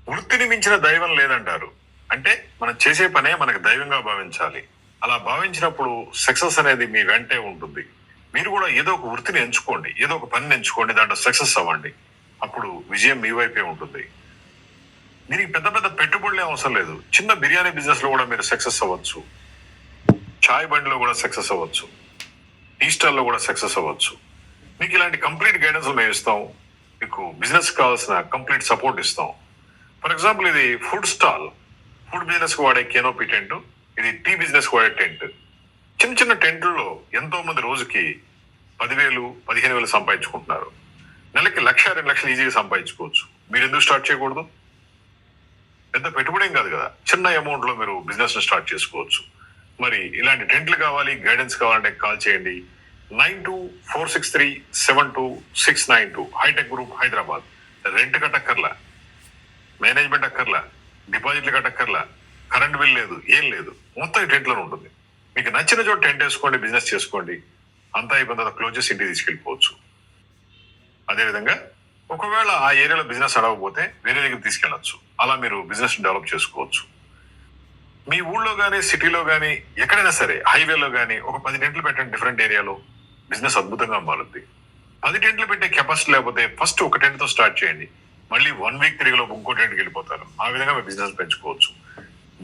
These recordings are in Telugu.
వృత్తిని మించిన దైవం లేదంటారు. అంటే మనం చేసే పనే మనకు దైవంగా భావించాలి. అలా భావించినప్పుడు సక్సెస్ అనేది మీ వెంటే ఉంటుంది. మీరు కూడా ఏదో ఒక వృత్తిని ఎంచుకోండి, ఏదో ఒక పనిని ఎంచుకోండి, దాంట్లో సక్సెస్ అవ్వండి. అప్పుడు విజయం మీ వైపే ఉంటుంది. దీనికి పెద్ద పెద్ద పెట్టుబడులే అవసరం లేదు. చిన్న బిర్యానీ బిజినెస్ లో కూడా మీరు సక్సెస్ అవ్వచ్చు, చాయ్ బండిలో కూడా సక్సెస్ అవ్వచ్చు, టీ స్టాల్ లో కూడా సక్సెస్ అవ్వచ్చు. మీకు ఇలాంటి కంప్లీట్ గైడెన్స్ మేము ఇస్తాం. మీకు బిజినెస్ కావాల్సిన కంప్లీట్ సపోర్ట్ ఇస్తాం. ఫర్ ఎగ్జాంపుల్, ఇది ఫుడ్ స్టాల్, ఫుడ్ బిజినెస్ కు వాడే కెనోపీ టెంట్, ఇది టీ బిజినెస్ కు వాడే టెంట్. చిన్న చిన్న టెంట్లలో ఎంతో మంది రోజుకి 10,000, 15,000 సంపాదించుకుంటున్నారు. నెలకి 1,00,000, 2,00,000 ఈజీగా సంపాదించుకోవచ్చు. మీరు ఎందుకు స్టార్ట్ చేయకూడదు? పెద్ద పెట్టుబడేం కాదు కదా, చిన్న అమౌంట్ లో మీరు బిజినెస్ స్టార్ట్ చేసుకోవచ్చు. మరి ఇలాంటి టెంట్లు కావాలి, గైడెన్స్ కావాలంటే కాల్ చేయండి. 9246372692, హైటెక్ గ్రూప్, హైదరాబాద్. రెంట్ కట్టక్కర్లా, మేనేజ్మెంట్ అక్కర్లా, డిపాజిట్లు కట్టక్కర్లా, కరెంట్ బిల్ లేదు, ఏం లేదు. మొత్తం ఈ టెంట్లోనే ఉంటుంది. మీకు నచ్చిన చోట టెంట్ వేసుకోండి, బిజినెస్ చేసుకోండి. అంతా అయిపోయిన తర్వాత క్లోజ్ చేసి ఇంటికి తీసుకెళ్ళిపోవచ్చు. అదేవిధంగా ఒకవేళ ఆ ఏరియాలో బిజినెస్ అడగకపోతే వేరే దగ్గర తీసుకెళ్లొచ్చు. అలా మీరు బిజినెస్ డెవలప్ చేసుకోవచ్చు. మీ ఊళ్ళో కానీ, సిటీలో కానీ, ఎక్కడైనా సరే, హైవేలో కానీ ఒక 10 టెంట్లు పెట్టండి డిఫరెంట్ ఏరియాలో. బిజినెస్ అద్భుతంగా మారుద్ది. 10 టెంట్లు పెట్టే కెపాసిటీ లేకపోతే ఫస్ట్ ఒక టెంట్ తో స్టార్ట్ చేయండి. మళ్ళీ 1 వీక్ తిరిగిలో ఇంకో టెంట్కి వెళ్ళిపోతారు. ఆ విధంగా మీ బిజినెస్ పెంచుకోవచ్చు.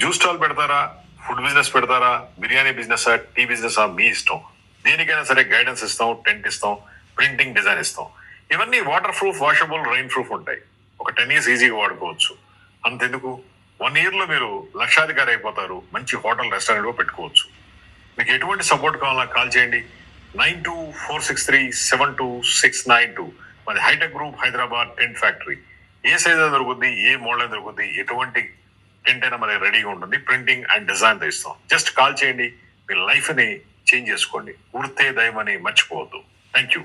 జ్యూస్ స్టాల్ పెడతారా, ఫుడ్ బిజినెస్ పెడతారా, బిర్యానీ బిజినెస్, టీ బిజినెస్, మీ ఇష్టం. దేనికైనా సరే గైడెన్స్ ఇస్తాం, టెంట్ ఇస్తాం, ప్రింటింగ్, డిజైన్ ఇస్తాం. ఇవన్నీ water proof, washable, rain proof ఉంటాయి. ఒక 10 years ఈజీగా వాడుకోవచ్చు. అంతెందుకు, 1 year లో మీరు లక్షాధికారి అయిపోతారు. మంచి హోటల్, రెస్టారెంట్ కూడా పెట్టుకోవచ్చు. మీకు ఎటువంటి సపోర్ట్ కావాలన్నా కాల్ చేయండి. 9246372692. మాది hitech group, Hyderabad tent factory. ఏ సైజ్ దొరుకుతుంది, ఏ మోడల్ దొరుకుతుంది, ఎటువంటి టెంట్ అయినా మనకి రెడీగా ఉంటుంది. ప్రింటింగ్ అండ్ డిజైన్ తో ఇస్తాం. జస్ట్ కాల్ చేయండి. మీ లైఫ్ ని చేంజ్ చేసుకోండి. వృత్తే దైవం అని మర్చిపోవద్దు. Thank you.